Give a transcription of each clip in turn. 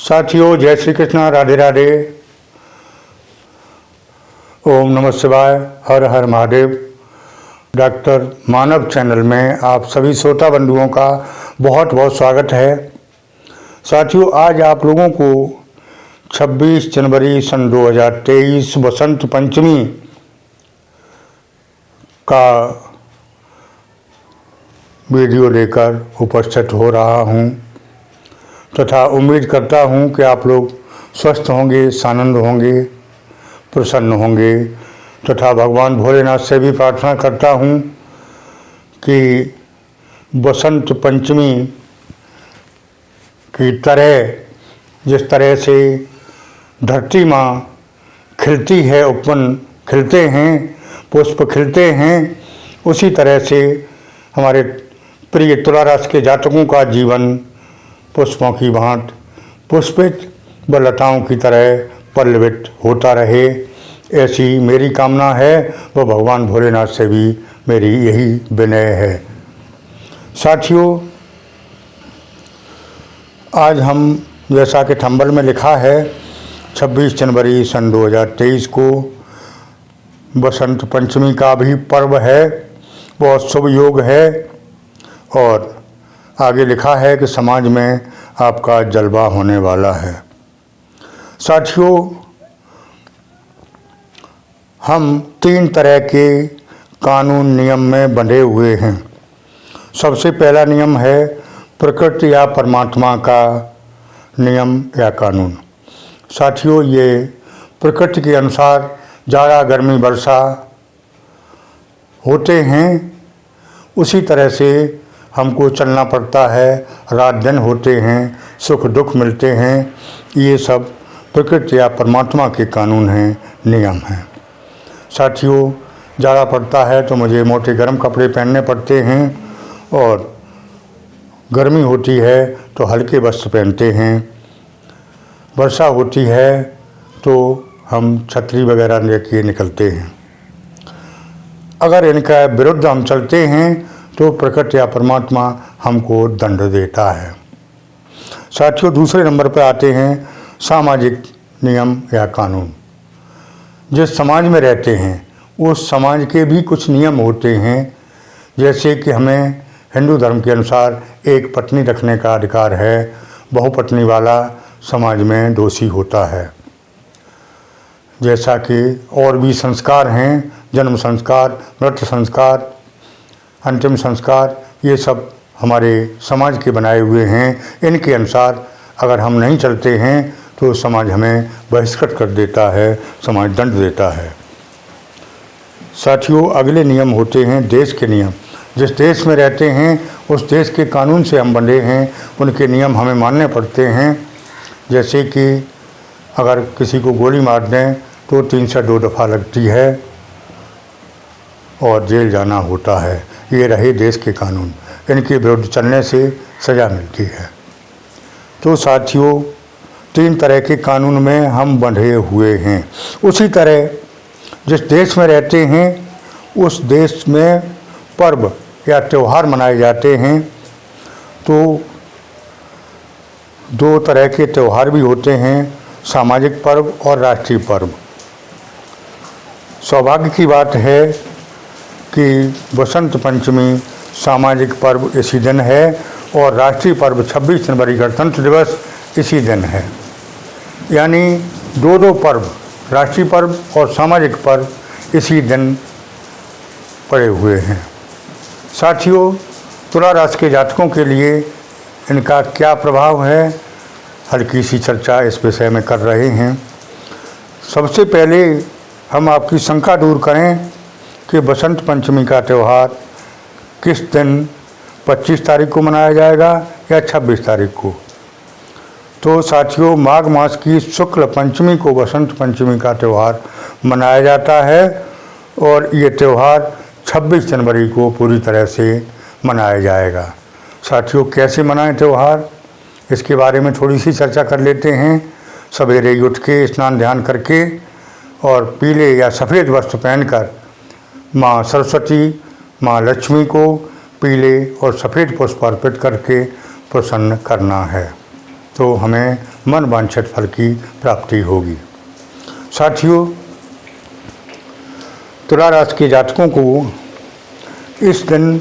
साथियों, जय श्री कृष्णा, राधे राधे। ओम नमः शिवाय, हर हर महादेव। डॉक्टर मानव चैनल में आप सभी श्रोता बंधुओं का बहुत बहुत स्वागत है। साथियों, आज आप लोगों को 26 जनवरी सन 2023 बसंत पंचमी का वीडियो लेकर उपस्थित हो रहा हूं तथा उम्मीद करता हूं कि आप लोग स्वस्थ होंगे, सानंद होंगे, प्रसन्न होंगे तथा भगवान भोलेनाथ से भी प्रार्थना करता हूं कि बसंत पंचमी की तरह जिस तरह से धरती माँ खिलती है, उपवन खिलते हैं, पुष्प खिलते हैं, उसी तरह से हमारे प्रिय तुला राशि के जातकों का जीवन पुष्पों की भांति पुष्पित व लताओं की तरह पल्लवित होता रहे, ऐसी मेरी कामना है व भगवान भोलेनाथ से भी मेरी यही विनय है। साथियों, आज हम जैसा कि थंबनेल में लिखा है 26 जनवरी सन 2023 को बसंत पंचमी का भी पर्व है, बहुत शुभ योग है और आगे लिखा है कि समाज में आपका जलवा होने वाला है। साथियों, हम 3 तरह के कानून नियम में बंधे हुए हैं। सबसे पहला नियम है प्रकृति या परमात्मा का नियम या कानून। साथियों, ये प्रकृति के अनुसार जाड़ा, गर्मी, वर्षा होते हैं, उसी तरह से हमको चलना पड़ता है। रात दिन होते हैं, सुख दुख मिलते हैं, ये सब प्रकृति या परमात्मा के कानून हैं, नियम हैं। साथियों, जाड़ा पड़ता है तो मुझे मोटे गर्म कपड़े पहनने पड़ते हैं और गर्मी होती है तो हल्के वस्त्र पहनते हैं। वर्षा होती है तो हम छतरी वगैरह लेके निकलते हैं। अगर इनका विरुद्ध हम चलते हैं तो प्रकृति या परमात्मा हमको दंड देता है। साथियों, दूसरे नंबर पर आते हैं सामाजिक नियम या कानून। जिस समाज में रहते हैं उस समाज के भी कुछ नियम होते हैं, जैसे कि हमें हिंदू धर्म के अनुसार एक पत्नी रखने का अधिकार है, बहुपत्नी वाला समाज में दोषी होता है। जैसा कि और भी संस्कार हैं, जन्म संस्कार, मृत्यु संस्कार, अंतिम संस्कार, ये सब हमारे समाज के बनाए हुए हैं। इनके अनुसार अगर हम नहीं चलते हैं तो समाज हमें बहिष्कृत कर देता है, समाज दंड देता है। साथियों, अगले नियम होते हैं देश के नियम। जिस देश में रहते हैं उस देश के कानून से हम बंधे हैं, उनके नियम हमें मानने पड़ते हैं। जैसे कि अगर किसी को गोली मार दें तो 3 से 2 दफ़ा लगती है और जेल जाना होता है। ये रहे देश के कानून, इनके विरुद्ध चलने से सज़ा मिलती है। तो साथियों, 3 तरह के कानून में हम बंधे हुए हैं। उसी तरह जिस देश में रहते हैं उस देश में पर्व या त्यौहार मनाए जाते हैं। तो 2 तरह के त्यौहार भी होते हैं, सामाजिक पर्व और राष्ट्रीय पर्व। सौभाग्य की बात है कि बसंत पंचमी सामाजिक पर्व इसी दिन है और राष्ट्रीय पर्व 26 जनवरी गणतंत्र दिवस इसी दिन है। यानी 2 पर्व, राष्ट्रीय पर्व और सामाजिक पर्व इसी दिन पड़े हुए हैं। साथियों, तुला राशि के जातकों के लिए इनका क्या प्रभाव है, हल्की सी चर्चा इस विषय में कर रहे हैं। सबसे पहले हम आपकी शंका दूर करें कि बसंत पंचमी का त्यौहार किस दिन 25 तारीख को मनाया जाएगा या 26 तारीख को। तो साथियों, माघ मास की शुक्ल पंचमी को बसंत पंचमी का त्यौहार मनाया जाता है और ये त्यौहार 26 जनवरी को पूरी तरह से मनाया जाएगा। साथियों, कैसे मनाएं त्यौहार, इसके बारे में थोड़ी सी चर्चा कर लेते हैं। सवेरे उठ के स्नान ध्यान करके और पीले या सफ़ेद वस्त्र पहनकर माँ सरस्वती, माँ लक्ष्मी को पीले और सफ़ेद पुष्प अर्पित करके प्रसन्न करना है। तो हमें मन वांछित फल की प्राप्ति होगी। साथियों, तुला राशि के जातकों को इस दिन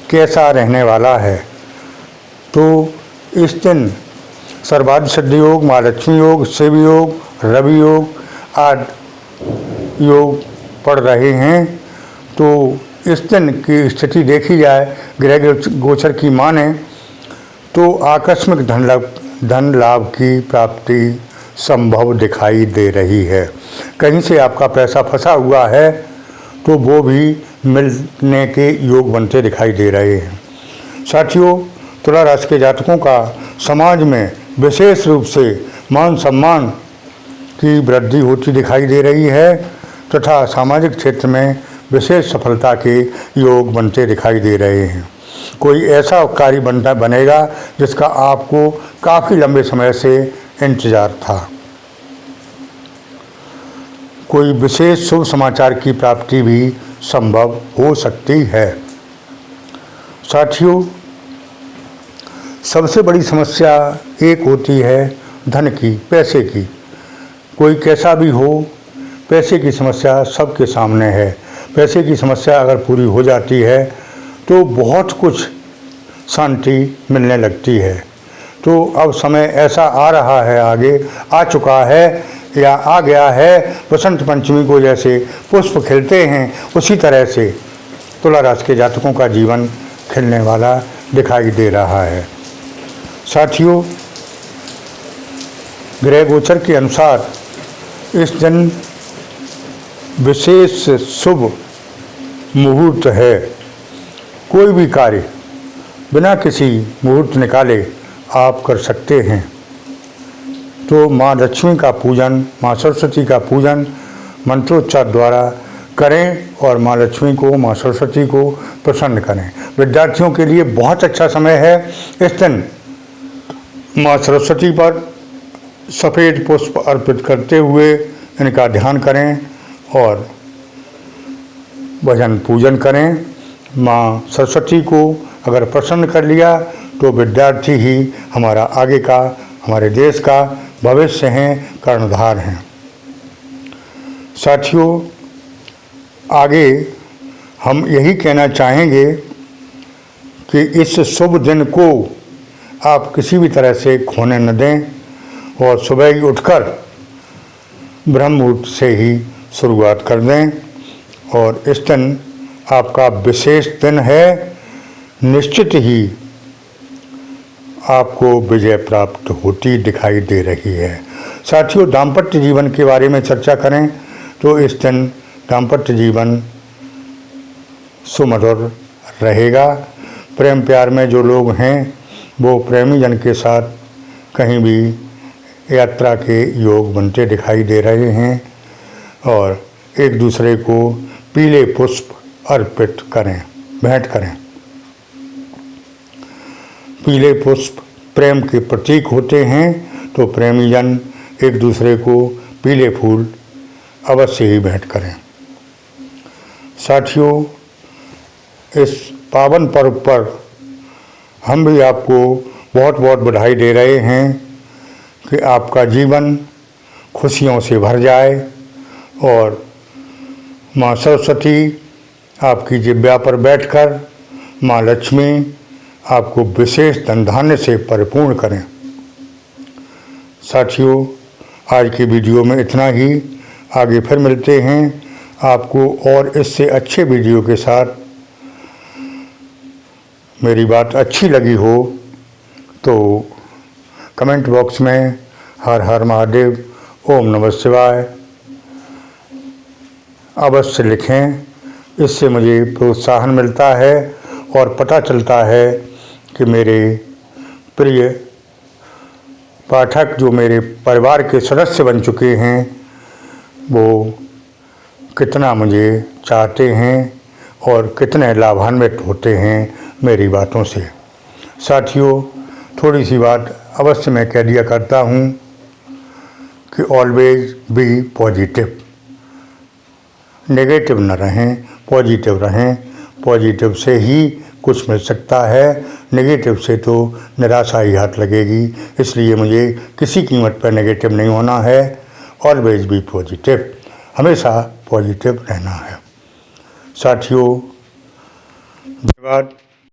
कैसा रहने वाला है? तो इस दिन सर्वार्थ सिद्धि योग, माँ लक्ष्मी योग, शिव योग, रवि योग आदि योग पड़ रहे हैं। तो इस दिन की स्थिति देखी जाए, ग्रह गोचर की माने तो आकस्मिक धन लाभ की प्राप्ति संभव दिखाई दे रही है। कहीं से आपका पैसा फंसा हुआ है तो वो भी मिलने के योग बनते दिखाई दे रहे हैं। साथियों, तुला राशि के जातकों का समाज में विशेष रूप से मान सम्मान की वृद्धि होती दिखाई दे रही है तथा सामाजिक क्षेत्र में विशेष सफलता के योग बनते दिखाई दे रहे हैं। कोई ऐसा कार्य बनेगा जिसका आपको काफ़ी लंबे समय से इंतजार था। कोई विशेष शुभ समाचार की प्राप्ति भी संभव हो सकती है। साथियों, सबसे बड़ी समस्या एक होती है धन की, पैसे की। कोई कैसा भी हो, पैसे की समस्या सबके सामने है। पैसे की समस्या अगर पूरी हो जाती है तो बहुत कुछ शांति मिलने लगती है। तो अब समय ऐसा आ रहा है, आगे आ चुका है या आ गया है, बसंत पंचमी को जैसे पुष्प खिलते हैं उसी तरह से तुला राशि के जातकों का जीवन खिलने वाला दिखाई दे रहा है। साथियों, ग्रह गोचर के अनुसार इस दिन विशेष शुभ मुहूर्त है। कोई भी कार्य बिना किसी मुहूर्त निकाले आप कर सकते हैं। तो माँ लक्ष्मी का पूजन, माँ सरस्वती का पूजन मंत्रोच्चार द्वारा करें और माँ लक्ष्मी को, माँ सरस्वती को प्रसन्न करें। विद्यार्थियों के लिए बहुत अच्छा समय है। इस दिन माँ सरस्वती पर सफ़ेद पुष्प अर्पित करते हुए इनका ध्यान करें और भजन पूजन करें। माँ सरस्वती को अगर प्रसन्न कर लिया तो विद्यार्थी ही हमारा आगे का, हमारे देश का भविष्य हैं, कर्णधार हैं। साथियों, आगे हम यही कहना चाहेंगे कि इस शुभ दिन को आप किसी भी तरह से खोने न दें और सुबह ही उठकर ब्रह्म मुहूर्त से ही शुरुआत कर दें। और इस दिन आपका विशेष दिन है, निश्चित ही आपको विजय प्राप्त होती दिखाई दे रही है। साथियों, दाम्पत्य जीवन के बारे में चर्चा करें तो इस दिन दाम्पत्य जीवन सुमधुर रहेगा। प्रेम प्यार में जो लोग हैं वो प्रेमी जन के साथ कहीं भी यात्रा के योग बनते दिखाई दे रहे हैं और एक दूसरे को पीले पुष्प अर्पित करें, भेंट करें। पीले पुष्प प्रेम के प्रतीक होते हैं, तो प्रेमी जन एक दूसरे को पीले फूल अवश्य ही भेंट करें। साथियों, इस पावन पर्व पर हम भी आपको बहुत बहुत बधाई दे रहे हैं कि आपका जीवन खुशियों से भर जाए और माँ सरस्वती आपकी जिह्वा पर बैठकर माँ लक्ष्मी आपको विशेष धन धान्य से परिपूर्ण करें। साथियों, आज की वीडियो में इतना ही। आगे फिर मिलते हैं आपको और इससे अच्छे वीडियो के साथ। मेरी बात अच्छी लगी हो तो कमेंट बॉक्स में हर हर महादेव, ओम नमः शिवाय अवश्य लिखें। इससे मुझे प्रोत्साहन मिलता है और पता चलता है कि मेरे प्रिय पाठक जो मेरे परिवार के सदस्य बन चुके हैं वो कितना मुझे चाहते हैं और कितने लाभान्वित होते हैं मेरी बातों से। साथियों, थोड़ी सी बात अवश्य मैं कह दिया करता हूँ कि ऑलवेज बी पॉजिटिव। नेगेटिव न रहें, पॉजिटिव रहें। पॉजिटिव से ही कुछ मिल सकता है, नेगेटिव से तो निराशा ही हाथ लगेगी। इसलिए मुझे किसी कीमत पर नेगेटिव नहीं होना है। ऑलवेज बी पॉजिटिव, हमेशा पॉजिटिव रहना है। साथियों, धन्यवाद।